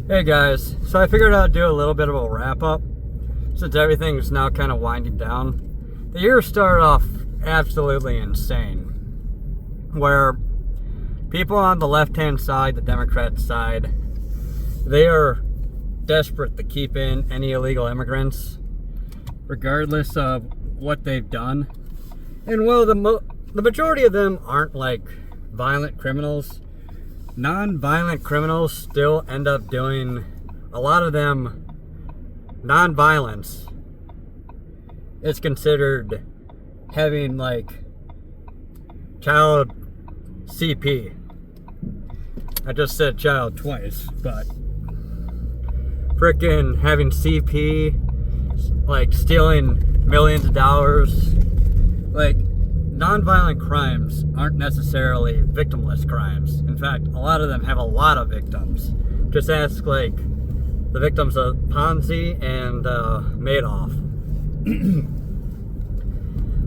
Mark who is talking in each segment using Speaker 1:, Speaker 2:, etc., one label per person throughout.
Speaker 1: Hey guys, so I figured I'd do a little bit of a wrap up since everything's now kind of winding down. The year started off absolutely insane, where people on the left-hand side, the Democrat side, they are desperate to keep in any illegal immigrants, regardless of what they've done. And well, the majority of them aren't like violent criminals. Non-violent criminals still end up doing, a lot of them, non-violence is considered having like child CP. I just said child twice, but frickin' having CP, like stealing millions of dollars, like non-violent crimes aren't necessarily victimless crimes. In fact, a lot of them have a lot of victims. Just ask like the victims of Ponzi and Madoff.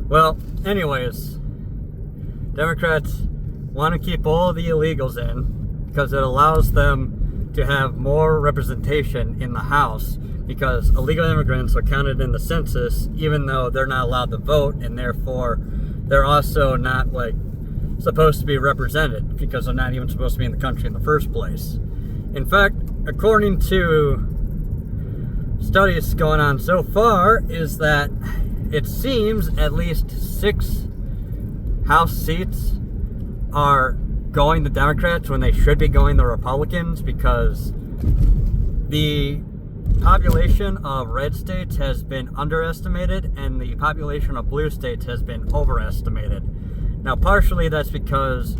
Speaker 1: Well, anyways, Democrats want to keep all the illegals in because it allows them to have more representation in the House, because illegal immigrants are counted in the census even though they're not allowed to vote, and therefore they're also not like supposed to be represented because they're not even supposed to be in the country in the first place. In fact, according to studies going on so far, is that it seems at least 6 House seats are going to Democrats when they should be going to Republicans, because the population of red states has been underestimated and the population of blue states has been overestimated. Now, partially that's because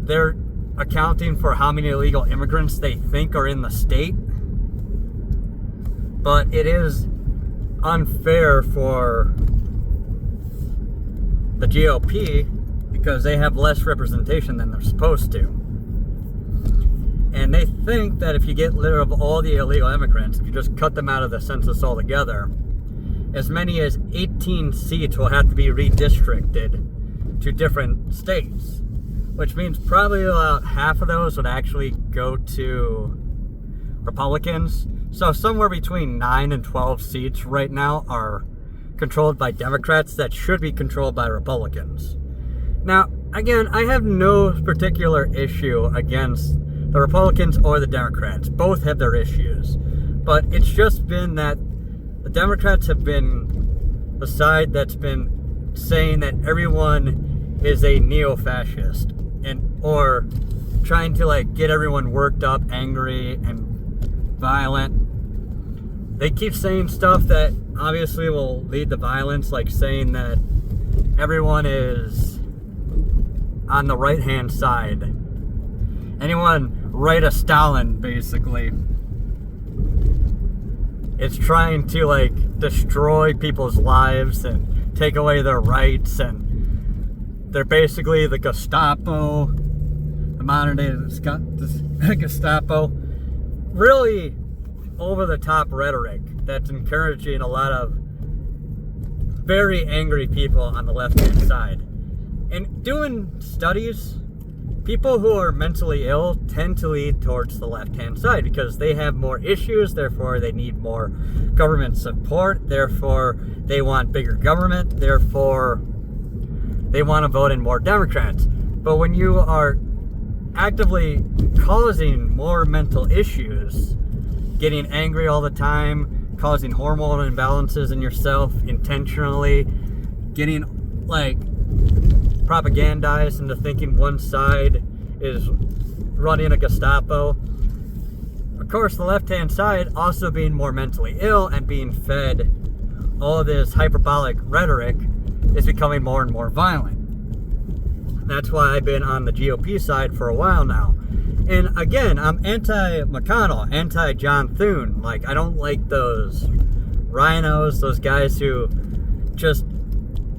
Speaker 1: they're accounting for how many illegal immigrants they think are in the state, but it is unfair for the GOP because they have less representation than they're supposed to. And they think that if you get rid of all the illegal immigrants, if you just cut them out of the census altogether, as many as 18 seats will have to be redistricted to different states, which means probably about half of those would actually go to Republicans. So somewhere between 9 and 12 seats right now are controlled by Democrats that should be controlled by Republicans. Now, again, I have no particular issue against the Republicans or the Democrats. Both have their issues. But it's just been that the Democrats have been the side that's been saying that everyone is a neo-fascist, and or trying to like get everyone worked up, angry, and violent. They keep saying stuff that obviously will lead to violence, like saying that everyone is on the right-hand side. Anyone right of Stalin, basically. It's trying to like destroy people's lives and take away their rights, and they're basically the Gestapo, the modern day Gestapo. Really over-the-top rhetoric that's encouraging a lot of very angry people on the left-hand side. And doing studies, people who are mentally ill tend to lead towards the left-hand side because they have more issues, therefore they need more government support, therefore they want bigger government, therefore they want to vote in more Democrats. But when you are actively causing more mental issues, getting angry all the time, causing hormonal imbalances in yourself intentionally, getting like propagandized into thinking one side is running a Gestapo. Of course, the left-hand side also being more mentally ill and being fed all of this hyperbolic rhetoric is becoming more and more violent. That's why I've been on the GOP side for a while now. And again, I'm anti-McConnell, anti-John Thune. Like, I don't like those rhinos, those guys who just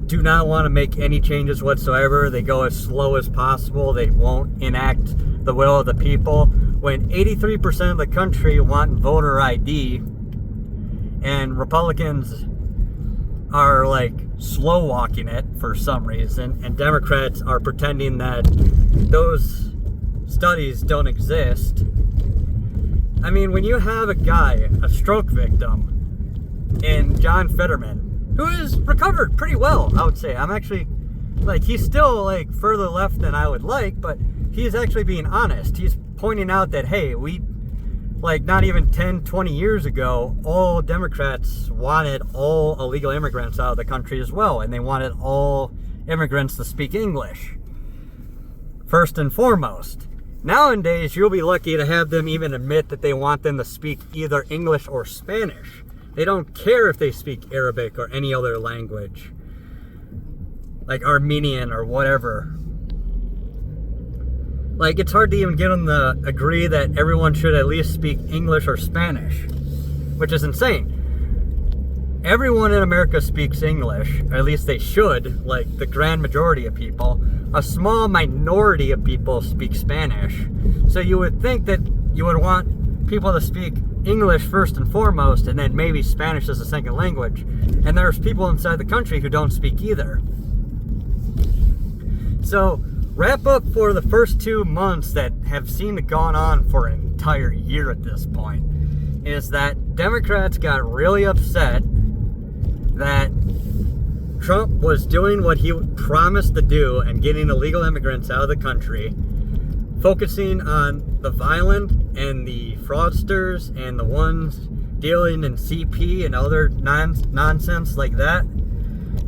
Speaker 1: do not want to make any changes whatsoever. They go as slow as possible. They won't enact the will of the people. When 83% of the country want voter ID, and Republicans are like slow walking it for some reason, and Democrats are pretending that those studies don't exist. I mean, mean, when you have a guy, a stroke victim, in John Fetterman, who is recovered pretty well, I would say. I'm actually, like, he's still, like, further left than I would like, but he's actually being honest. He's pointing out that, hey, we, like, not even 10, 20 years ago, all Democrats wanted all illegal immigrants out of the country as well, and they wanted all immigrants to speak English, first and foremost. Nowadays, you'll be lucky to have them even admit that they want them to speak either English or Spanish. They don't care if they speak Arabic or any other language, like Armenian or whatever. Like, it's hard to even get them to agree that everyone should at least speak English or Spanish, which is insane. Everyone in America speaks English, or at least they should, like the grand majority of people. A small minority of people speak Spanish. So you would think that you would want people to speak English first and foremost, and then maybe Spanish as a second language. And there's people inside the country who don't speak either. So, wrap up for the first 2 months that have seemed to gone on for an entire year at this point, is that Democrats got really upset that Trump was doing what he promised to do and getting illegal immigrants out of the country, focusing on the violent and the fraudsters and the ones dealing in CP and other nonsense like that.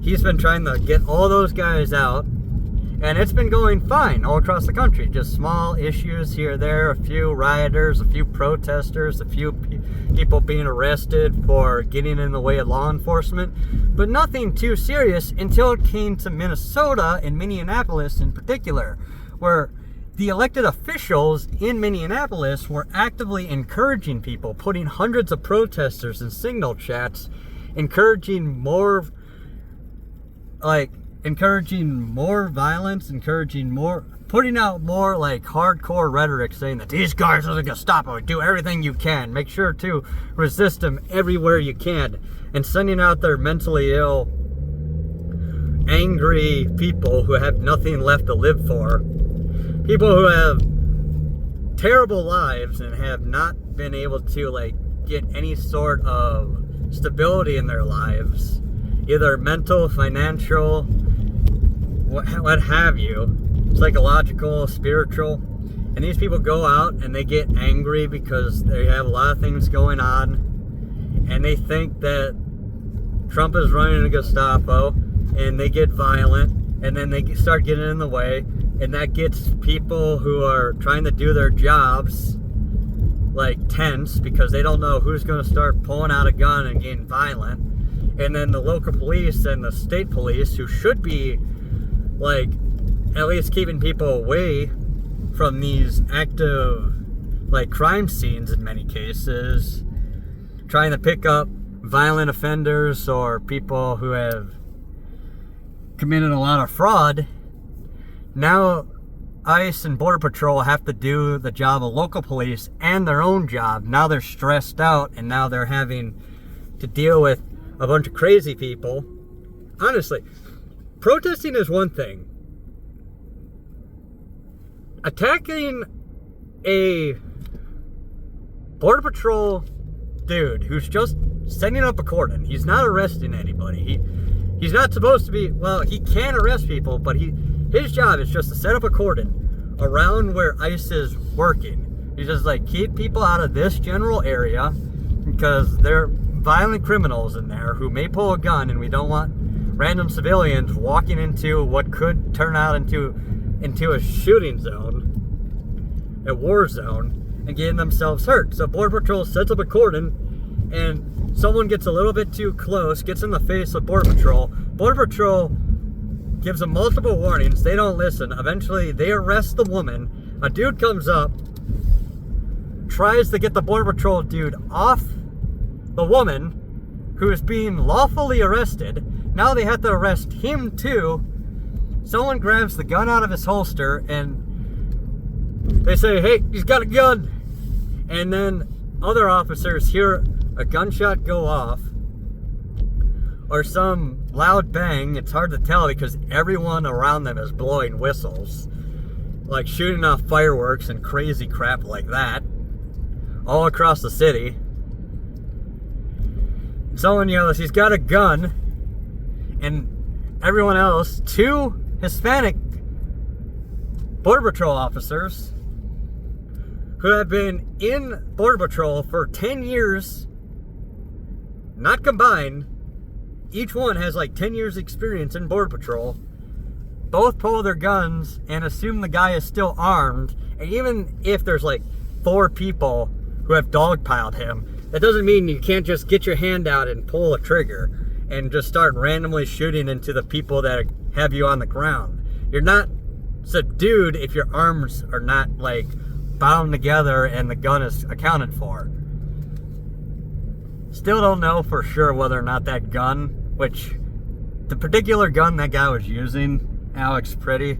Speaker 1: He's been trying to get all those guys out, and it's been going fine all across the country. Just small issues here or there, a few rioters, a few protesters, a few people being arrested for getting in the way of law enforcement, but nothing too serious until it came to Minnesota and Minneapolis in particular, where the elected officials in Minneapolis were actively encouraging people, putting hundreds of protesters in signal chats, encouraging more violence, putting out more like hardcore rhetoric saying that these guys are the Gestapo, do everything you can, make sure to resist them everywhere you can, and sending out their mentally ill, angry people who have nothing left to live for, people who have terrible lives and have not been able to like get any sort of stability in their lives, either mental, financial, what have you, psychological, spiritual. And these people go out and they get angry because they have a lot of things going on, and they think that Trump is running a Gestapo, and they get violent, and then they start getting in the way, and that gets people who are trying to do their jobs like tense because they don't know who's going to start pulling out a gun and getting violent. And then the local police and the state police, who should be like at least keeping people away from these active like crime scenes in many cases, trying to pick up violent offenders or people who have committed a lot of fraud. Now ICE and Border Patrol have to do the job of local police and their own job. Now they're stressed out, and now they're having to deal with a bunch of crazy people. Honestly, protesting is one thing. Attacking a Border Patrol dude who's just setting up a cordon. He's not arresting anybody. He's not supposed to be, well, he can arrest people, but his job is just to set up a cordon around where ICE is working. He's just like, keep people out of this general area because they're violent criminals in there who may pull a gun, and we don't want random civilians walking into what could turn out into a shooting zone, a war zone, and getting themselves hurt. So Border Patrol sets up a cordon, and someone gets a little bit too close, gets in the face of Border Patrol. Border Patrol gives them multiple warnings. They don't listen. Eventually, they arrest the woman. A dude comes up, tries to get the Border Patrol dude off the woman who is being lawfully arrested. Now they have to arrest him too. Someone grabs the gun out of his holster and they say, hey, he's got a gun. And then other officers hear a gunshot go off or some loud bang. It's hard to tell because everyone around them is blowing whistles, like shooting off fireworks and crazy crap like that. all across the city. Someone yells, he's got a gun. And everyone else, 2 Hispanic Border Patrol officers who have been in Border Patrol for 10 years, not combined, each one has like 10 years experience in Border Patrol, both pull their guns and assume the guy is still armed. And even if there's like 4 people who have dogpiled him, that doesn't mean you can't just get your hand out and pull a trigger and just start randomly shooting into the people that have you on the ground. You're not subdued if your arms are not like bound together and the gun is accounted for. Still don't know for sure whether or not that gun, which the particular gun that guy was using, Alex Pretty,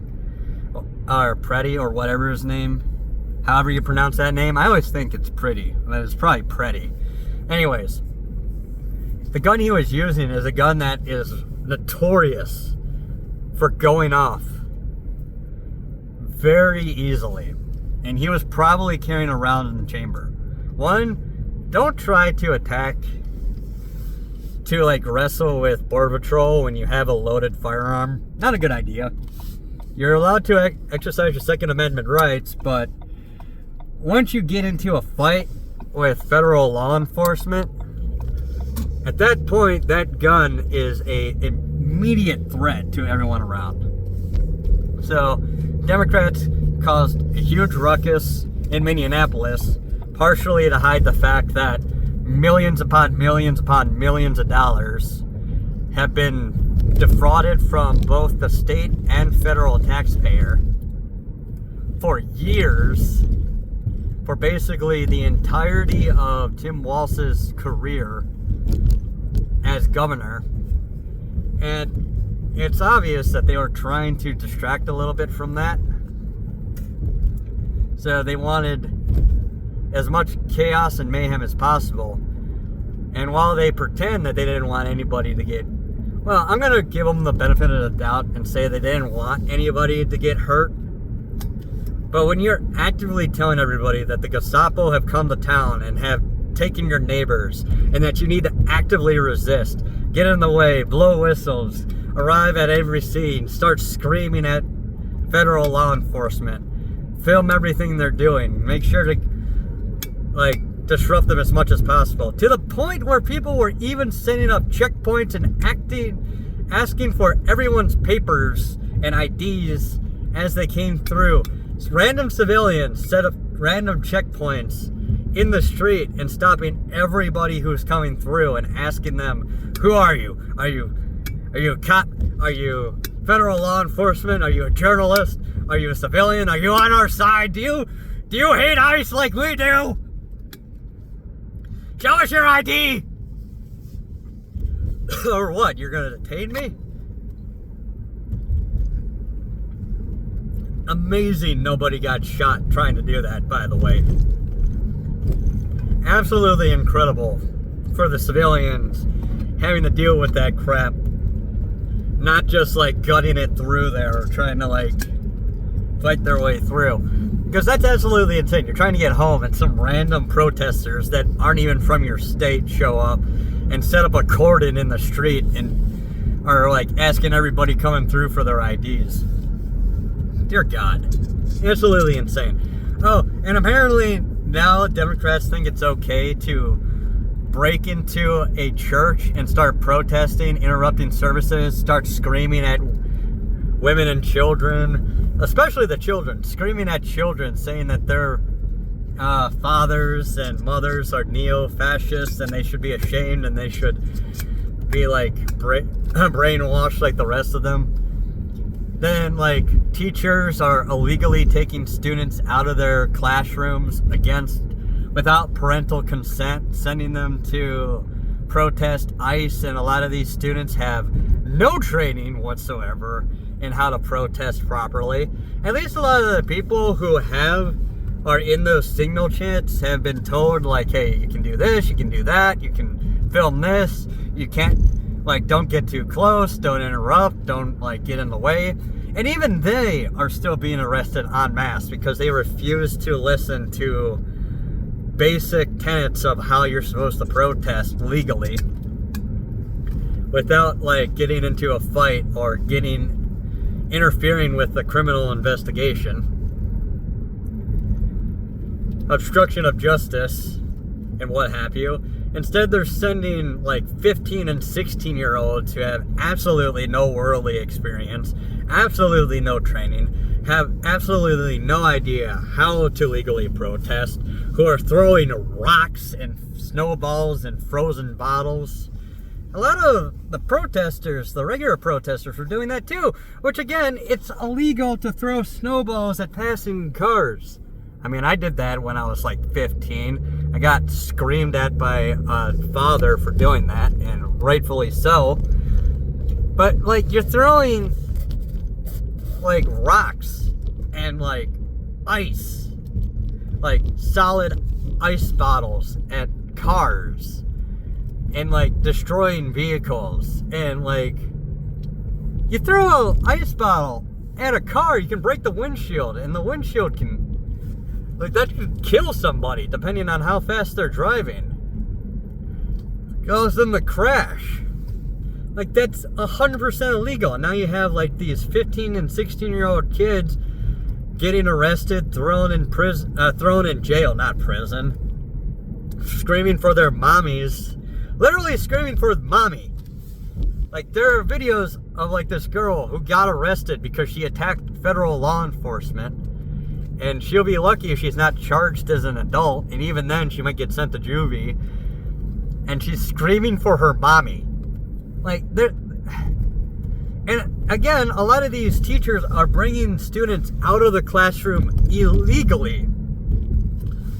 Speaker 1: or whatever his name, however you pronounce that name, I always think it's Pretty, but it's probably Pretty. Anyways, the gun he was using is a gun that is notorious for going off very easily. And he was probably carrying around in the chamber. 1, don't try to attack, to like wrestle with Border Patrol when you have a loaded firearm. Not a good idea. You're allowed to exercise your Second Amendment rights, but once you get into a fight with federal law enforcement, at that point, that gun is an immediate threat to everyone around. So, Democrats caused a huge ruckus in Minneapolis, partially to hide the fact that millions upon millions upon millions of dollars have been defrauded from both the state and federal taxpayer for years, for basically the entirety of Tim Walz's career as governor. And it's obvious that they were trying to distract a little bit from that. So they wanted as much chaos and mayhem as possible. And while they pretend that they didn't want anybody to get, well, I'm going to give them the benefit of the doubt and say they didn't want anybody to get hurt. But when you're actively telling everybody that the Gestapo have come to town and have taken your neighbors, and that you need to actively resist, get in the way, blow whistles, arrive at every scene, start screaming at federal law enforcement, film everything they're doing, make sure to disrupt them as much as possible, to the point where people were even setting up checkpoints and asking for everyone's papers and IDs as they came through. Random civilians set up random checkpoints in the street and stopping everybody who's coming through and asking them, who are you? Are you a cop? Are you federal law enforcement? Are you a journalist? Are you a civilian? Are you on our side? Do you hate ICE like we do? Show us your ID! Or what? You're gonna detain me? Amazing nobody got shot trying to do that, by the way. Absolutely incredible for the civilians having to deal with that crap. Not just gutting it through there or trying to fight their way through. Because that's absolutely insane. You're trying to get home and some random protesters that aren't even from your state show up and set up a cordon in the street and are asking everybody coming through for their IDs. Dear God. Absolutely insane. Oh, and apparently now Democrats think it's okay to break into a church and start protesting, interrupting services, start screaming at women and children, especially the children, screaming at children, saying that their fathers and mothers are neo-fascists and they should be ashamed and they should be brainwashed like the rest of them. Then teachers are illegally taking students out of their classrooms without parental consent, sending them to protest ICE, and a lot of these students have no training whatsoever in how to protest properly. At least a lot of the people who are in those signal chants have been told hey, you can do this, you can do that, you can film this, you can't don't get too close, don't interrupt, don't get in the way. And even they are still being arrested en masse because they refuse to listen to basic tenets of how you're supposed to protest legally without like getting into a fight or interfering with the criminal investigation. Obstruction of justice and what have you. Instead, they're sending like 15 and 16-year-olds who have absolutely no worldly experience, absolutely no training, have absolutely no idea how to legally protest, who are throwing rocks and snowballs and frozen bottles. A lot of the protesters, the regular protesters, were doing that too, which again, it's illegal to throw snowballs at passing cars. I mean, I did that when I was like 15. I got screamed at by a father for doing that, and rightfully so. But like, you're throwing like rocks and like ice, like solid ice bottles at cars, and like destroying vehicles. And like, you throw an ice bottle at a car, you can break the windshield, and the windshield can, like, that could kill somebody depending on how fast they're driving. Goes in the crash. Like, that's 100% illegal. And now you have like these 15 and 16-year-old kids getting arrested, thrown in jail, not prison, screaming for their mommies, literally screaming for mommy. Like, there are videos of like this girl who got arrested because she attacked federal law enforcement. And she'll be lucky if she's not charged as an adult. And even then, she might get sent to juvie. And she's screaming for her mommy. Like, and again, a lot of these teachers are bringing students out of the classroom illegally.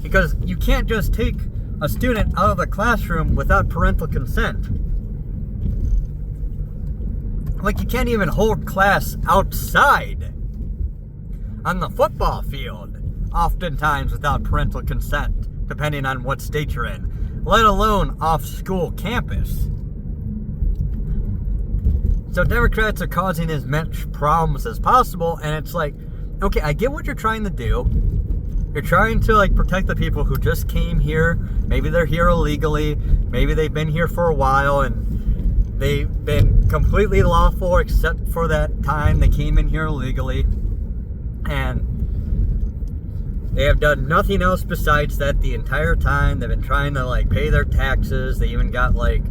Speaker 1: Because you can't just take a student out of the classroom without parental consent. Like, you can't even hold class outside on the football field, oftentimes without parental consent, depending on what state you're in, let alone off school campus. So Democrats are causing as much problems as possible, and it's like, okay, I get what you're trying to do. You're trying to like protect the people who just came here. Maybe they're here illegally, maybe they've been here for a while, and they've been completely lawful except for that time they came in here illegally. And they have done nothing else besides that the entire time. They've been trying to like pay their taxes. They even got like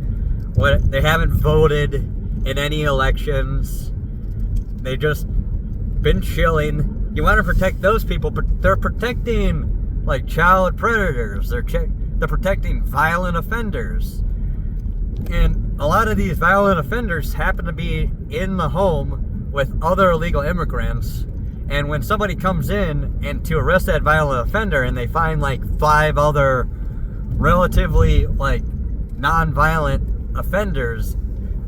Speaker 1: they haven't voted in any elections. They've just been chilling. You want to protect those people, but they're protecting like child predators. They're protecting violent offenders. And a lot of these violent offenders happen to be in the home with other illegal immigrants. And when somebody comes in and to arrest that violent offender and they find like 5 other relatively like non-violent offenders,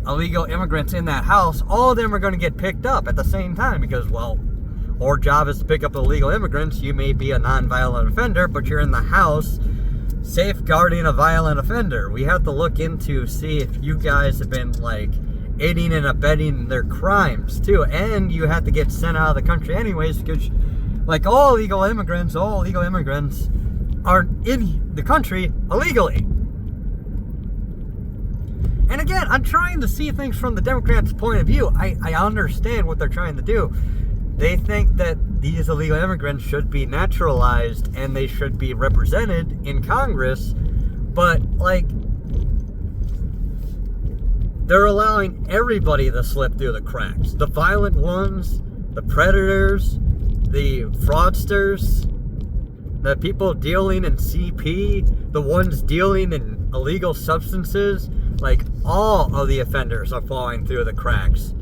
Speaker 1: illegal immigrants in that house, all of them are going to get picked up at the same time because, well, our job is to pick up illegal immigrants. You may be a non-violent offender, but you're in the house safeguarding a violent offender. We have to look into see if you guys have been like aiding and abetting their crimes too, and you have to get sent out of the country anyways because like all illegal immigrants are in the country illegally. And again, I'm trying to see things from the Democrats' point of view. I understand what they're trying to do. They think that these illegal immigrants should be naturalized and they should be represented in Congress, but like, they're allowing everybody to slip through the cracks. The violent ones, the predators, the fraudsters, the people dealing in CP, the ones dealing in illegal substances, like all of the offenders are falling through the cracks.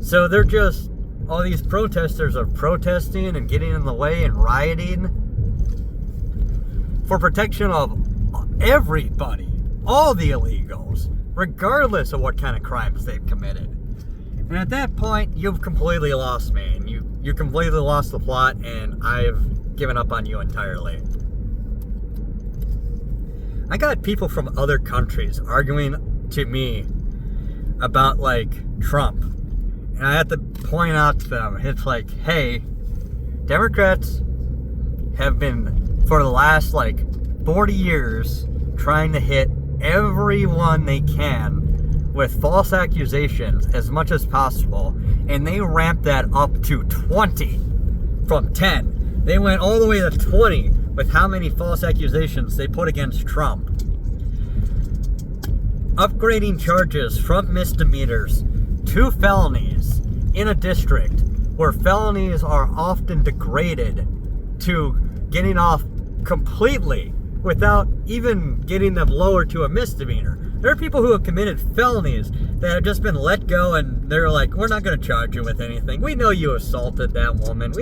Speaker 1: So they're just, all these protesters are protesting and getting in the way and rioting for protection of everybody, all the illegals, regardless of what kind of crimes they've committed. And at that point, you've completely lost me, and you completely lost the plot, and I've given up on you entirely. I got people from other countries arguing to me about, like, Trump. And I have to point out to them, it's like, hey, Democrats have been, for the last, like, 40 years trying to hit everyone they can with false accusations as much as possible, and they ramped that up to 20 from 10. They went all the way to 20 with how many false accusations they put against Trump. Upgrading charges from misdemeanors to felonies in a district where felonies are often degraded to getting off completely without even getting them lowered to a misdemeanor. There are people who have committed felonies that have just been let go, and they're like, we're not going to charge you with anything. We know you assaulted that woman.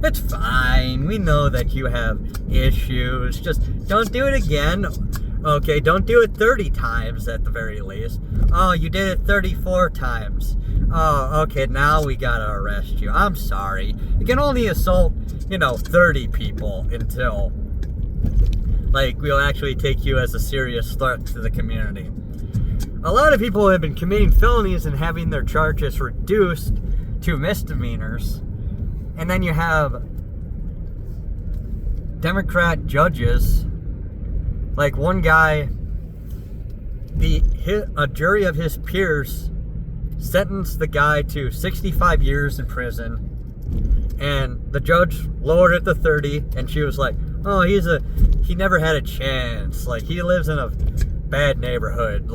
Speaker 1: It's fine. We know that you have issues. Just don't do it again. Okay, don't do it 30 times at the very least. Oh, you did it 34 times. Oh, okay, now we gotta arrest you. I'm sorry. You can only assault, 30 people until, we'll actually take you as a serious threat to the community. A lot of people have been committing felonies and having their charges reduced to misdemeanors. And then you have Democrat judges, like one guy, a jury of his peers sentenced the guy to 65 years in prison, and the judge lowered it to 30, and she was like, oh, he never had a chance, he lives in a bad neighborhood,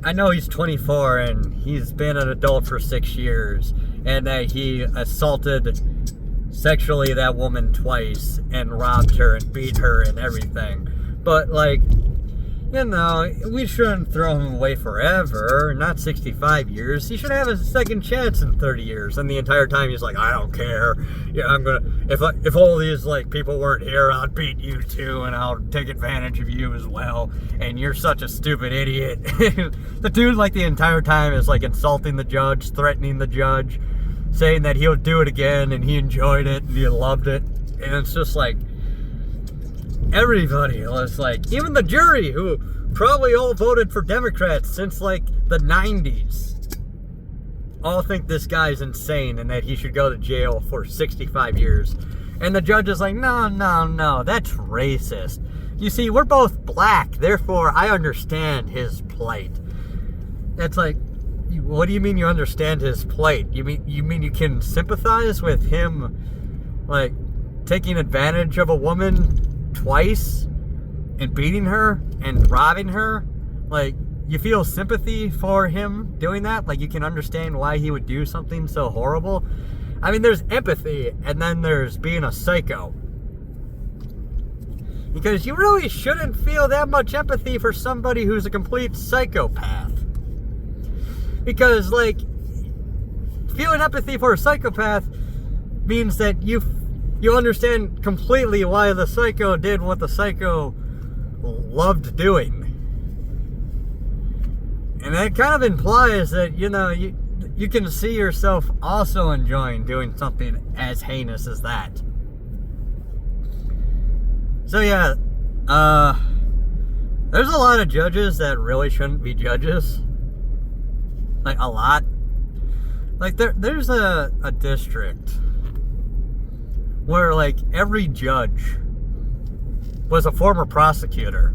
Speaker 1: I know he's 24 and he's been an adult for 6 years, and that he assaulted sexually that woman twice and robbed her and beat her and everything, but we shouldn't throw him away forever, not 65 years. He should have a second chance in 30 years. And the entire time he's like, I don't care. Yeah, I'm gonna, if all these people weren't here, I'd beat you too, and I'll take advantage of you as well. And you're such a stupid idiot. The dude the entire time is insulting the judge, threatening the judge, saying that he'll do it again and he enjoyed it and he loved it. And it's just everybody was even the jury, who probably all voted for Democrats since the 90s, all think this guy's insane and that he should go to jail for 65 years. And the judge is like, no, that's racist. You see, we're both black, therefore I understand his plight. That's what do you mean you understand his plight? You mean you can sympathize with him, taking advantage of a woman twice and beating her and robbing her? You feel sympathy for him doing that? You can understand why he would do something so horrible? I mean, there's empathy, and then there's being a psycho. Because you really shouldn't feel that much empathy for somebody who's a complete psychopath. Because feeling empathy for a psychopath means that you understand completely why the psycho did what the psycho loved doing. And that kind of implies that, you can see yourself also enjoying doing something as heinous as that. So yeah, there's a lot of judges that really shouldn't be judges. A lot. There's a district where every judge was a former prosecutor.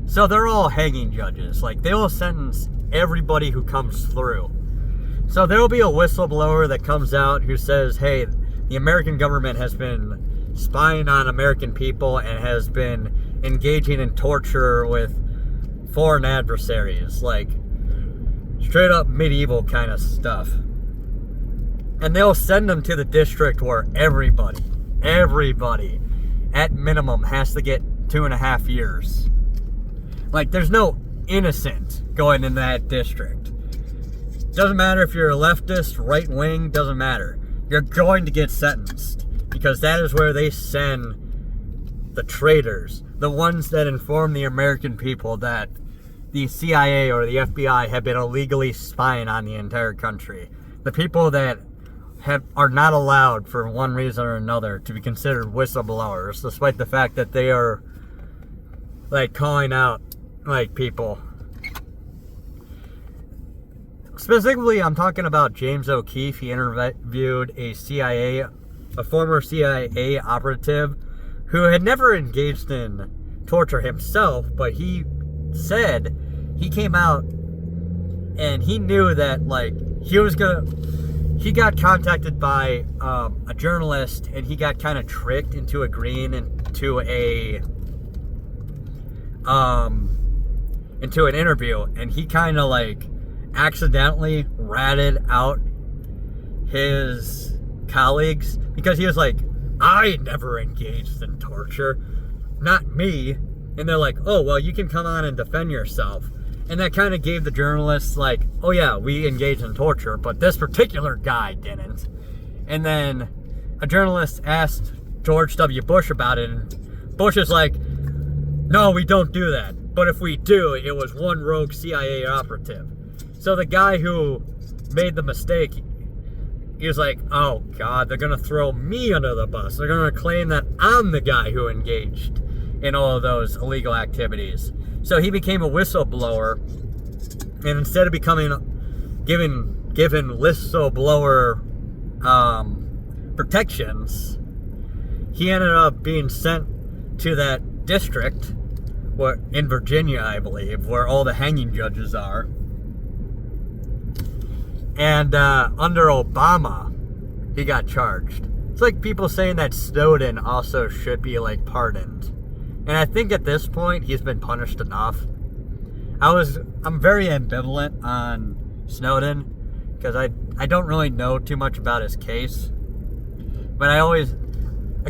Speaker 1: So they're all hanging judges. They'll sentence everybody who comes through. So there'll be a whistleblower that comes out who says, hey, the American government has been spying on American people and has been engaging in torture with foreign adversaries. Straight up medieval kind of stuff. And they'll send them to the district where everybody, at minimum, has to get 2.5 years. There's no innocent going in that district. Doesn't matter if you're a leftist, right wing, doesn't matter. You're going to get sentenced. Because that is where they send the traitors. The ones that inform the American people that the CIA or the FBI have been illegally spying on the entire country. The people that are not allowed, for one reason or another, to be considered whistleblowers, despite the fact that they are calling out people. Specifically, I'm talking about James O'Keefe. He interviewed a former CIA operative who had never engaged in torture himself, but he said he came out and he knew that, like, he got contacted by a journalist, and he got kind of tricked into agreeing into an interview, and he kind of, like, accidentally ratted out his colleagues because he was like, I never engaged in torture, not me. And they're like, oh, well, you can come on and defend yourself. And that kind of gave the journalists, like, oh yeah, we engaged in torture, but this particular guy didn't. And then a journalist asked George W. Bush about it, and Bush is like, no, we don't do that. But if we do, it was one rogue CIA operative. So the guy who made the mistake, he was like, oh God, they're going to throw me under the bus. They're going to claim that I'm the guy who engaged in all of those illegal activities. So he became a whistleblower, and instead of given whistleblower protections, he ended up being sent to that district in Virginia, I believe, where all the hanging judges are. And under Obama, he got charged. It's like people saying that Snowden also should be, like, pardoned. And I think at this point, he's been punished enough. I'm very ambivalent on Snowden, because I don't really know too much about his case. But I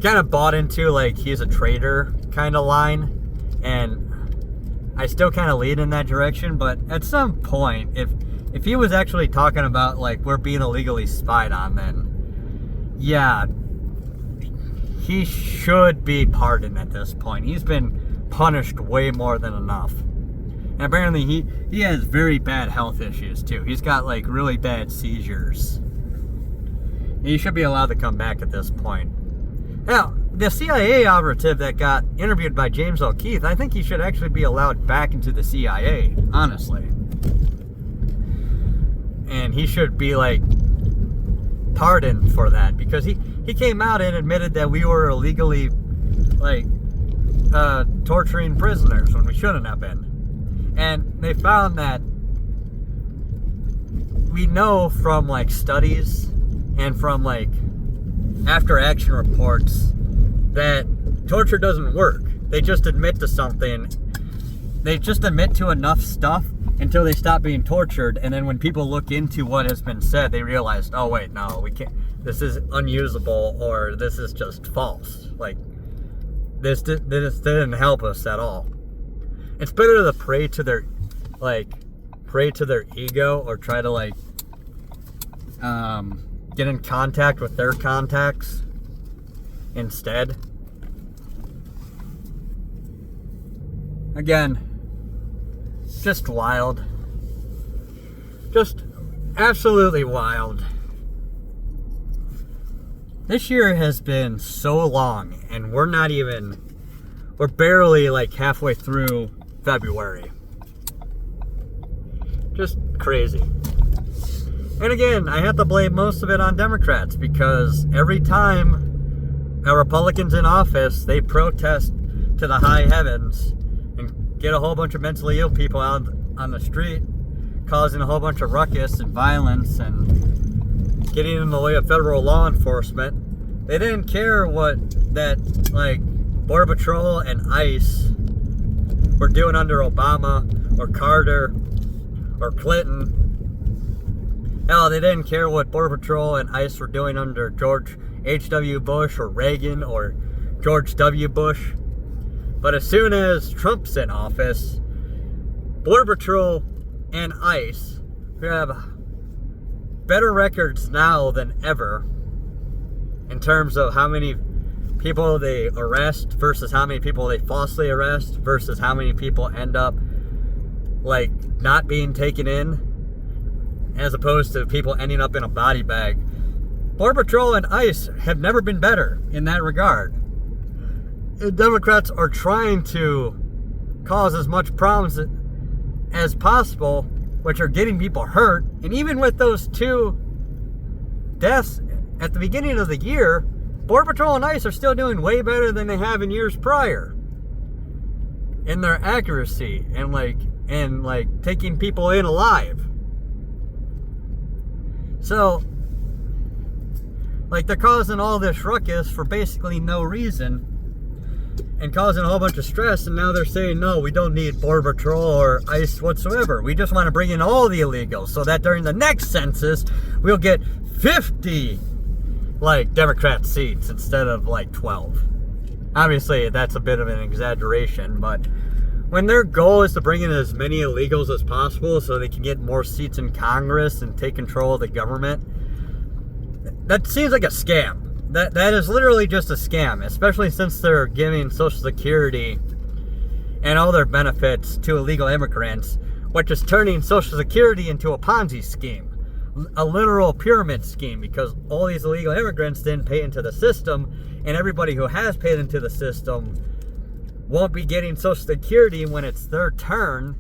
Speaker 1: kind of bought into, like, he's a traitor kind of line. And I still kind of lead in that direction. But at some point, if he was actually talking about, like, we're being illegally spied on, then yeah, he should be pardoned at this point. He's been punished way more than enough. And apparently he has very bad health issues too. He's got, like, really bad seizures. He should be allowed to come back at this point. Now, the CIA operative that got interviewed by James O'Keefe, I think he should actually be allowed back into the CIA, honestly. And he should be, like, pardoned for that, because he came out and admitted that we were illegally, like, torturing prisoners when we shouldn't have been. And they found that we know from, like, studies and from, like, after action reports that torture doesn't work. They just admit to something. They just admit to enough stuff until they stop being tortured, and then when people look into what has been said, they realize, oh wait, no, we can't, this is unusable, or this is just false. Like, this didn't help us at all. It's better to prey to their ego, or try to, like, get in contact with their contacts instead. Again, just wild. Just absolutely wild. This year has been so long, and we're barely, like, halfway through February. Just crazy. And again, I have to blame most of it on Democrats, because every time a Republican's in office, they protest to the high heavens and get a whole bunch of mentally ill people out on the street, causing a whole bunch of ruckus and violence and getting in the way of federal law enforcement. They didn't care what Border Patrol and ICE were doing under Obama or Carter or Clinton. Hell, they didn't care what Border Patrol and ICE were doing under George H.W. Bush or Reagan or George W. Bush. But as soon as Trump's in office, Border Patrol and ICE, who have better records now than ever in terms of how many people they arrest versus how many people they falsely arrest versus how many people end up, like, not being taken in, as opposed to people ending up in a body bag. Border Patrol and ICE have never been better in that regard. Democrats are trying to cause as much problems as possible, which are getting people hurt. And even with those 2 deaths at the beginning of the year, Border Patrol and ICE are still doing way better than they have in years prior in their accuracy and taking people in alive. So, they're causing all this ruckus for basically no reason and causing a whole bunch of stress, and now they're saying, no, we don't need Border Patrol or ICE whatsoever. We just want to bring in all the illegals so that during the next census, we'll get 50, Democrat seats instead of, 12. Obviously, that's a bit of an exaggeration, but when their goal is to bring in as many illegals as possible so they can get more seats in Congress and take control of the government, that seems like a scam. That is literally just a scam, especially since they're giving Social Security and all their benefits to illegal immigrants, which is turning Social Security into a Ponzi scheme, a literal pyramid scheme, because all these illegal immigrants didn't pay into the system, and everybody who has paid into the system won't be getting Social Security when it's their turn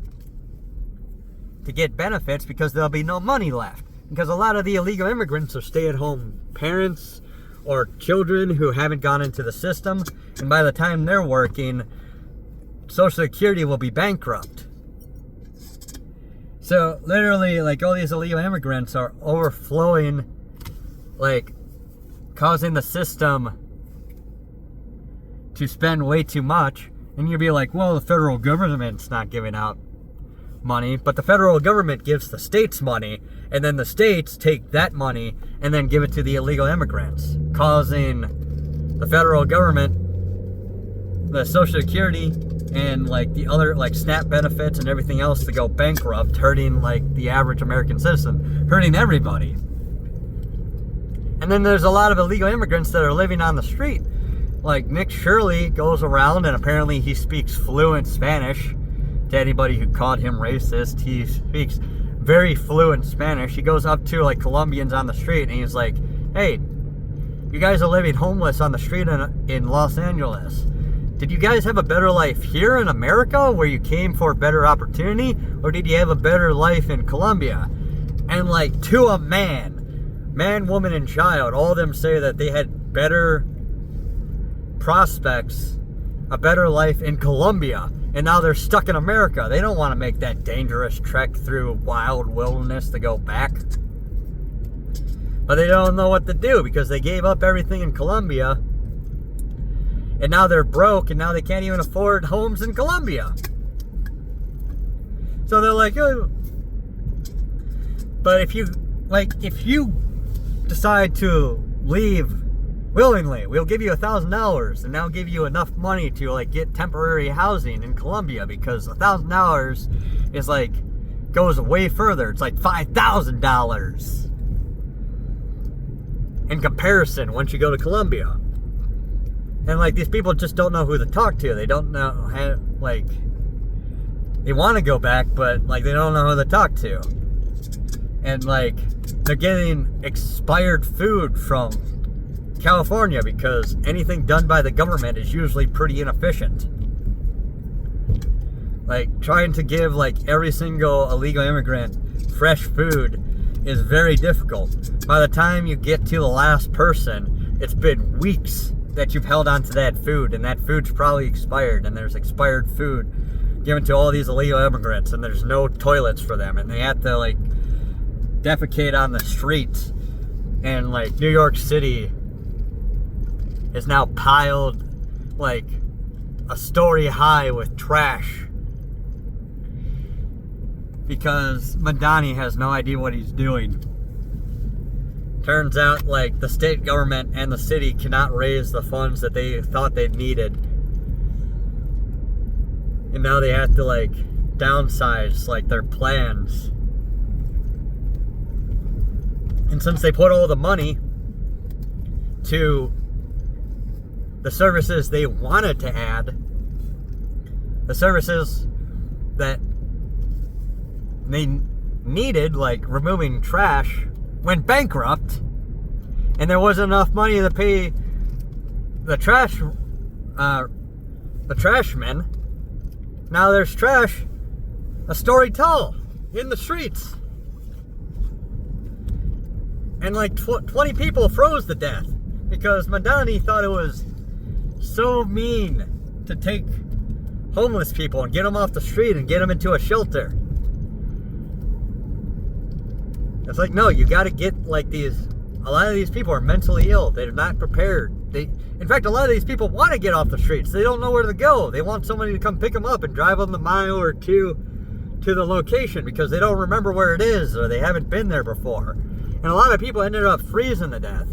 Speaker 1: to get benefits because there'll be no money left. Because a lot of the illegal immigrants are stay-at-home parents or children who haven't gone into the system, and by the time they're working, Social Security will be bankrupt. So literally, all these illegal immigrants are overflowing, causing the system to spend way too much. And you'll be like, well, the federal government's not giving out money, but the federal government gives the states money, and then the states take that money and then give it to the illegal immigrants, causing the federal government, the Social Security, and the other SNAP benefits and everything else to go bankrupt, hurting the average American citizen, hurting everybody. And then there's a lot of illegal immigrants that are living on the street. Nick Shirley goes around, and apparently he speaks fluent Spanish. To anybody who called him racist, he speaks very fluent Spanish. He goes up to Colombians on the street and he's like, hey, you guys are living homeless on the street in Los Angeles. Did you guys have a better life here in America where you came for a better opportunity, or did you have a better life in Colombia? And to a man, woman, and child, all of them say that they had better prospects, a better life in Colombia. And now they're stuck in America. They don't want to make that dangerous trek through wild wilderness to go back. But they don't know what to do because they gave up everything in Colombia. And now they're broke, and now they can't even afford homes in Colombia. So they're like, oh. But if you decide to leave willingly, we'll give you $1,000, and now give you enough money to get temporary housing in Colombia, because $1,000 is goes way further. It's $5,000 in comparison once you go to Colombia. And these people just don't know who to talk to. They don't know how, they want to go back, but they don't know who to talk to. And they're getting expired food from California because anything done by the government is usually pretty inefficient. Trying to give every single illegal immigrant fresh food is very difficult. By the time you get to the last person, it's been weeks that you've held on to that food, and that food's probably expired, and there's expired food given to all these illegal immigrants, and there's no toilets for them, and they have to defecate on the streets. And New York City is now piled a story high with trash because Mamdani has no idea what he's doing. Turns out the state government and the city cannot raise the funds that they thought they needed, and now they have to downsize their plans. And since they put all the money to the services they wanted to add, the services that they needed, removing trash, went bankrupt, and there wasn't enough money to pay the trashmen. Now there's trash a story tall in the streets, and 20 people froze to death because Mamdani thought it was so mean to take homeless people and get them off the street and get them into a shelter. It's like, no, you got to get like these. A lot of these people are mentally ill. They're not prepared. In fact, a lot of these people want to get off the streets. They don't know where to go. They want somebody to come pick them up and drive them the mile or two to the location because they don't remember where it is or they haven't been there before. And a lot of people ended up freezing to death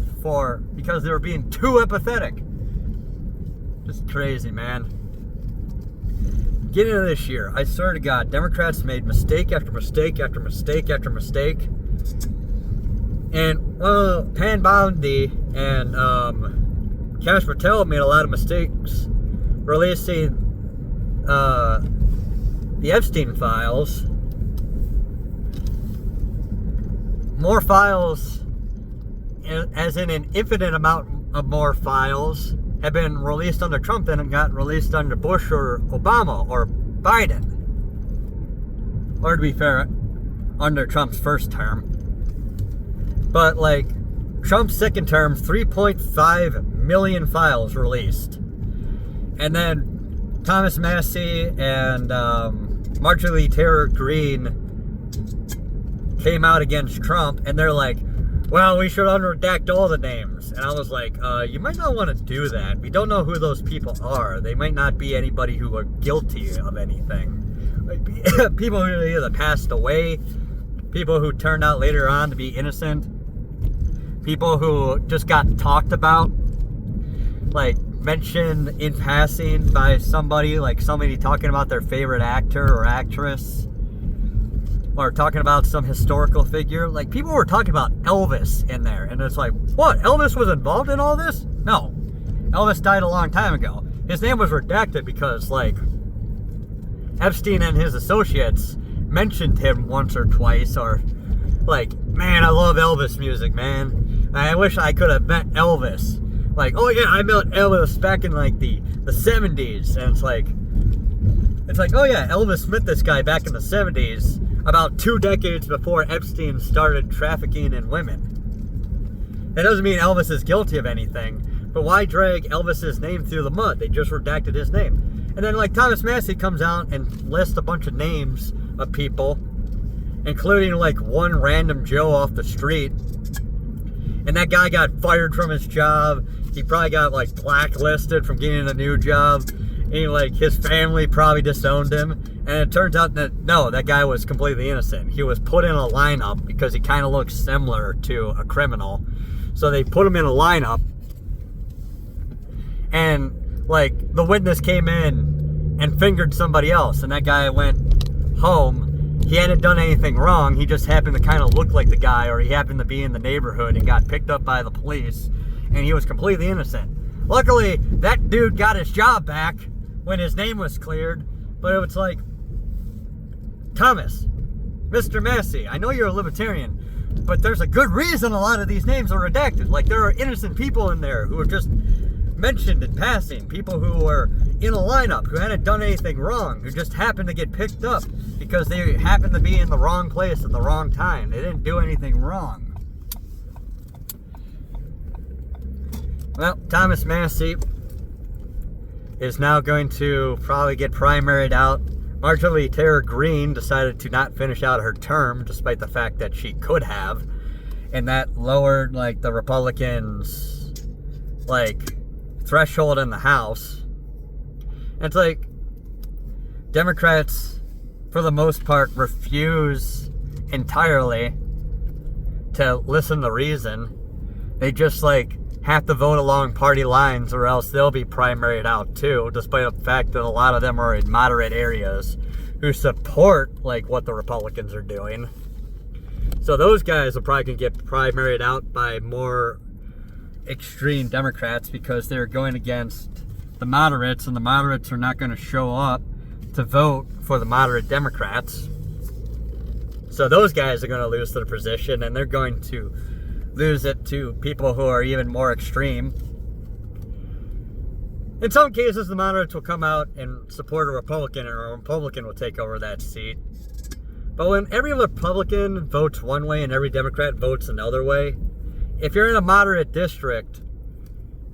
Speaker 1: because they were being too empathetic. Just crazy, man. Getting into this year, I swear to God, Democrats made mistake after mistake after mistake after mistake. And Bondi and Kash Patel made a lot of mistakes releasing the Epstein files. More files, as in an infinite amount of more files, have been released under Trump than got released under Bush or Obama or Biden. Or to be fair, under Trump's first term. But like Trump's second term, 3.5 million files released. And then Thomas Massie and Marjorie Greene came out against Trump, and they're like, well, we should unredact all the names. And I was like, you might not want to do that. We don't know who those people are. They might not be anybody who are guilty of anything. Like, people who either passed away, people who turned out later on to be innocent, people who just got talked about, like mentioned in passing by somebody, like somebody talking about their favorite actor or actress, or talking about some historical figure. Like, people were talking about Elvis in there, and it's like, what? Elvis was involved in all this? No. Elvis died a long time ago. His name was redacted because, like, Epstein and his associates mentioned him once or twice, or, like, man, I love Elvis music, man. I wish I could have met Elvis. Like, oh yeah, I met Elvis back in, like, the 70s, and it's like, oh yeah, Elvis met this guy back in the 70s, about 2 decades before Epstein started trafficking in women. That doesn't mean Elvis is guilty of anything, but why drag Elvis's name through the mud? They just redacted his name. And then, like, Thomas Massie comes out and lists a bunch of names of people, including, like, one random Joe off the street. And that guy got fired from his job. He probably got, like, blacklisted from getting a new job. And, like, his family probably disowned him. And it turns out that, no, that guy was completely innocent. He was put in a lineup because he kind of looks similar to a criminal. So they put him in a lineup. And, like, the witness came in and fingered somebody else. And that guy went home. He hadn't done anything wrong. He just happened to kind of look like the guy, or he happened to be in the neighborhood and got picked up by the police. And he was completely innocent. Luckily, that dude got his job back when his name was cleared. But it was like, Thomas, Mr. Massie, I know you're a libertarian, but there's a good reason a lot of these names are redacted. Like, there are innocent people in there who are just mentioned in passing, people who were in a lineup, who hadn't done anything wrong, who just happened to get picked up because they happened to be in the wrong place at the wrong time. They didn't do anything wrong. Well, Thomas Massie is now going to probably get primaried out. Marjorie Greene decided to not finish out her term, despite the fact that she could have. And that lowered, like, the Republicans', like, threshold in the House. And it's like, Democrats, for the most part, refuse entirely to listen to reason. They just, like, have to vote along party lines, or else they'll be primaried out too, despite the fact that a lot of them are in moderate areas who support, like, what the Republicans are doing. So those guys are probably going to get primaried out by more extreme Democrats because they're going against the moderates, and the moderates are not going to show up to vote for the moderate Democrats. So those guys are going to lose their position, and they're going to lose it to people who are even more extreme. In some cases, the moderates will come out and support a Republican, and a Republican will take over that seat. But when every Republican votes one way and every Democrat votes another way, if you're in a moderate district,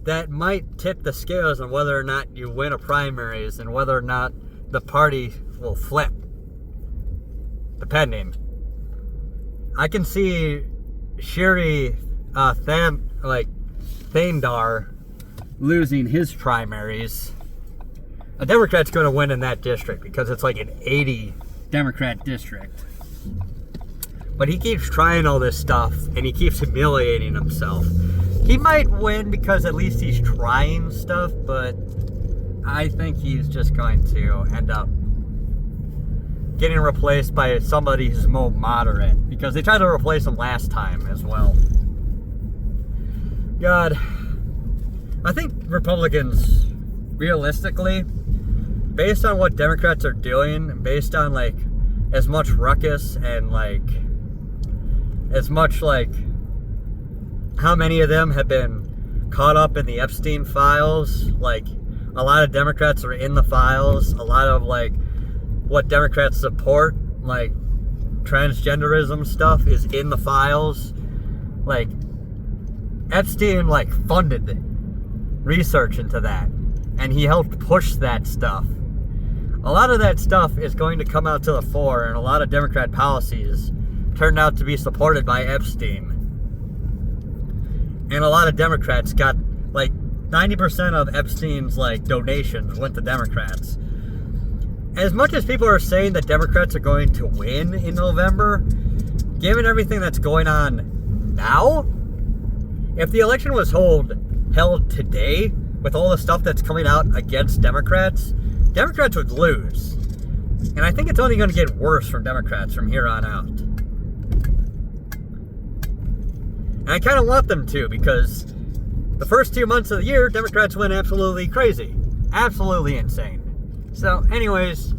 Speaker 1: that might tip the scales on whether or not you win a primaries and whether or not the party will flip. Depending. I can see Shiri Thandar losing his primaries. A Democrat's going to win in that district because it's like an 80 Democrat district. But he keeps trying all this stuff and he keeps humiliating himself. He might win because at least he's trying stuff, but I think he's just going to end up getting replaced by somebody who's more moderate, because they tried to replace him last time as well. God, I think Republicans, realistically, based on what Democrats are doing, based on like as much ruckus and like as much like how many of them have been caught up in the Epstein files, like a lot of Democrats are in the files, a lot of like what Democrats support, like transgenderism stuff is in the files. Like Epstein like funded research into that and he helped push that stuff. A lot of that stuff is going to come out to the fore, and a lot of Democrat policies turned out to be supported by Epstein. And a lot of Democrats got, like, 90% of Epstein's, like, donations went to Democrats. As much as people are saying that Democrats are going to win in November, given everything that's going on now, if the election was held today, with all the stuff that's coming out against Democrats, Democrats would lose. And I think it's only going to get worse from Democrats from here on out. And I kind of want them to, because the first 2 months of the year, Democrats went absolutely crazy. Absolutely insane. So, anyways,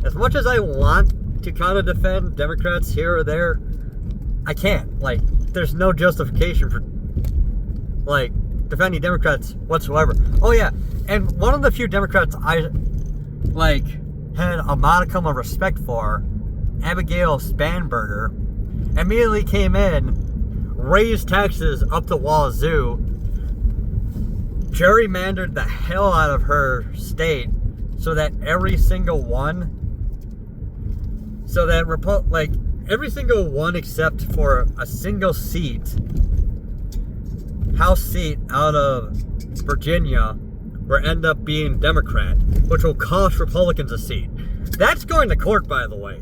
Speaker 1: as much as I want to kind of defend Democrats here or there, I can't. Like, there's no justification for, like, defending Democrats whatsoever. Oh yeah, and one of the few Democrats I like had a modicum of respect for, Abigail Spanberger, immediately came in, raised taxes up the wazoo, gerrymandered the hell out of her state so that every single one, every single one except for a single seat, House seat out of Virginia, will end up being Democrat, which will cost Republicans a seat. That's going to court, by the way.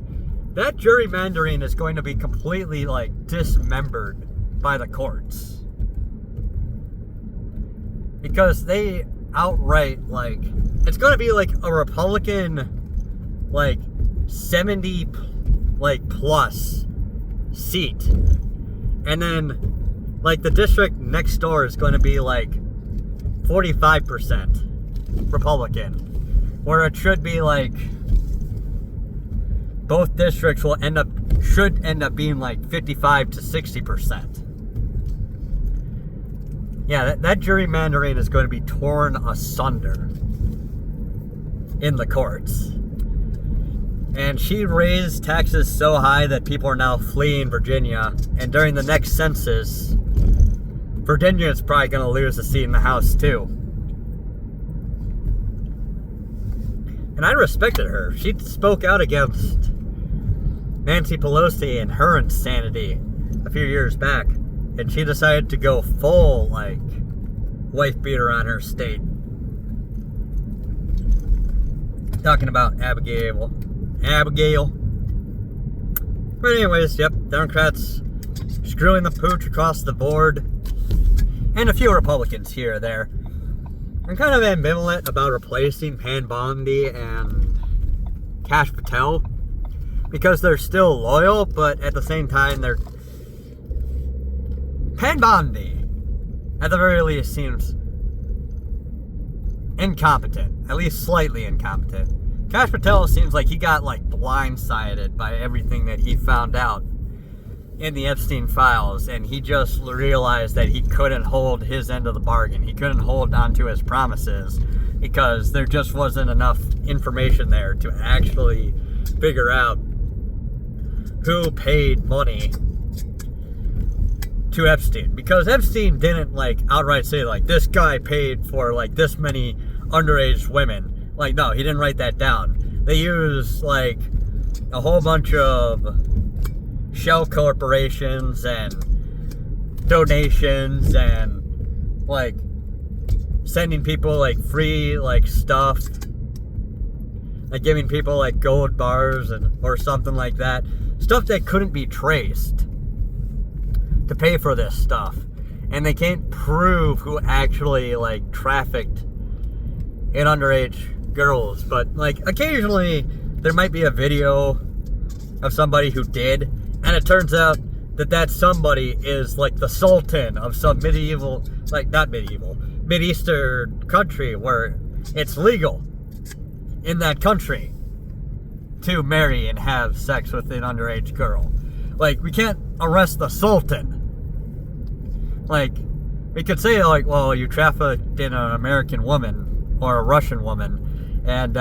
Speaker 1: That gerrymandering is going to be completely, like, dismembered by the courts. Because they outright, like, it's going to be like a Republican, like, 70, like, plus seat. And then, like, the district next door is going to be, like, 45% Republican. Where it should be, like, both districts should end up being, like, 55 to 60%. Yeah, that gerrymandering is going to be torn asunder in the courts. And she raised taxes so high that people are now fleeing Virginia. And during the next census, Virginia is probably going to lose a seat in the House, too. And I respected her. She spoke out against Nancy Pelosi and her insanity a few years back. And she decided to go full, like, wife beater on her state. Talking about Abigail. But anyways, yep, Democrats screwing the pooch across the board. And a few Republicans here or there. I'm kind of ambivalent about replacing Bondi and Kash Patel, because they're still loyal, but at the same time, they're... Bondi, at the very least, seems incompetent. At least slightly incompetent. Kash Patel seems like he got, like, blindsided by everything that he found out in the Epstein files, and he just realized that he couldn't hold his end of the bargain. He couldn't hold on to his promises because there just wasn't enough information there to actually figure out who paid money to Epstein, because Epstein didn't like outright say like this guy paid for like this many underage women. Like, no, he didn't write that down. They use like a whole bunch of shell corporations and donations and like sending people like free like stuff, like giving people like gold bars or something like that, stuff that couldn't be traced, to pay for this stuff. And they can't prove who actually like trafficked in underage girls, but like occasionally there might be a video of somebody who did, and it turns out that that somebody is like the sultan of some medieval, like not medieval, Mideastern country where it's legal in that country to marry and have sex with an underage girl. Like, we can't arrest the sultan. Like, we could say like, well, you trafficked in an American woman or a Russian woman, and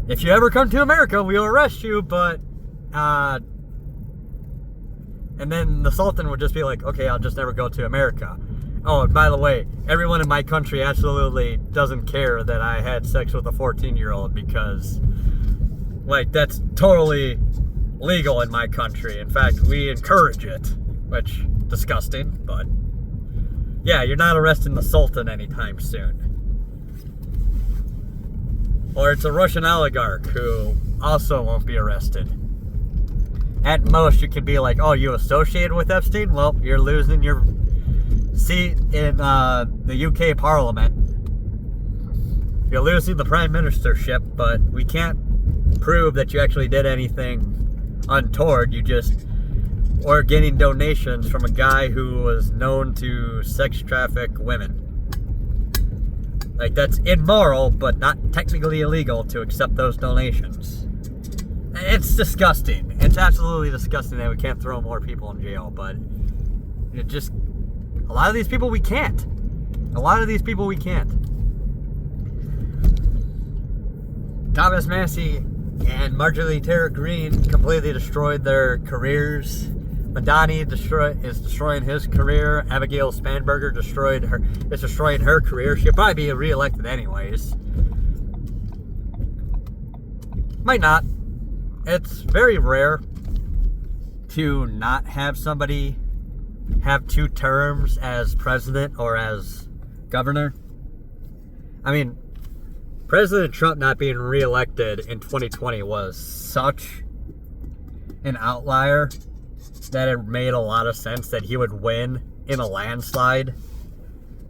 Speaker 1: if you ever come to America, we'll arrest you, but and then the Sultan would just be like, okay, I'll just never go to America. Oh, and by the way, everyone in my country absolutely doesn't care that I had sex with a 14-year-old because, like, that's totally legal in my country. In fact, we encourage it, which, disgusting, but yeah, you're not arresting the Sultan anytime soon. Or it's a Russian oligarch who also won't be arrested. At most, you could be like, oh, you associated with Epstein? Well, you're losing your seat in the UK Parliament. You're losing the Prime Ministership, but we can't prove that you actually did anything untoward. You just were getting donations from a guy who was known to sex traffic women. Like, that's immoral, but not technically illegal to accept those donations. It's disgusting. It's absolutely disgusting that we can't throw more people in jail, but it just, a lot of these people we can't. A lot of these people we can't. Thomas Massie and Marjorie Greene completely destroyed their careers. Mamdani is destroying his career. Abigail Spanberger is destroying her career. She'll probably be re-elected anyways. Might not. It's very rare to not have somebody have 2 terms as president or as governor. I mean, President Trump not being re-elected in 2020 was such an outlier that it made a lot of sense that he would win in a landslide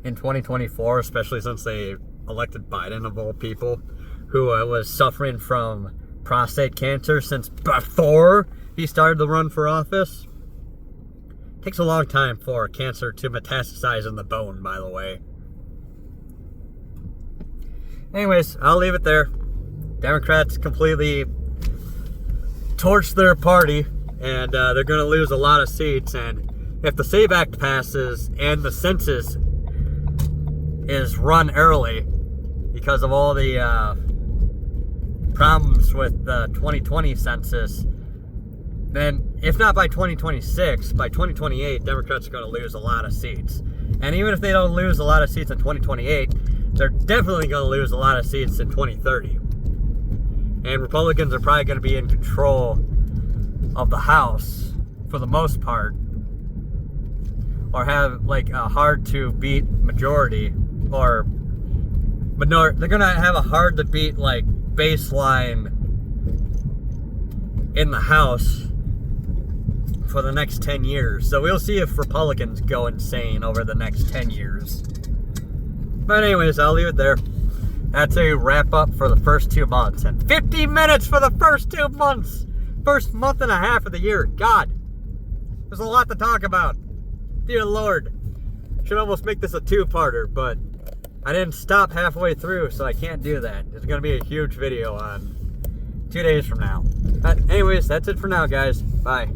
Speaker 1: in 2024, especially since they elected Biden of all people, who was suffering from prostate cancer since before he started the run for office. It takes a long time for cancer to metastasize in the bone, by the way. Anyways, I'll leave it there. Democrats completely torched their party, and they're going to lose a lot of seats. And if the SAVE Act passes and the census is run early because of all the problems with the 2020 census, then if not by 2026, by 2028, Democrats are going to lose a lot of seats. And even if they don't lose a lot of seats in 2028, they're definitely going to lose a lot of seats in 2030. And Republicans are probably going to be in control of the House for the most part, or have like a hard to beat majority, or they're going to have a hard to beat like baseline in the House for the next 10 years. So we'll see if Republicans go insane over the next 10 years. But anyways, I'll leave it there. That's a wrap up for the first 2 months. And 50 minutes for the first 2 months. First month and a half of the year. God, there's a lot to talk about. Dear Lord. Should almost make this a 2-parter, but I didn't stop halfway through, so I can't do that. It's going to be a huge video on 2 days from now. But anyways, that's it for now, guys. Bye.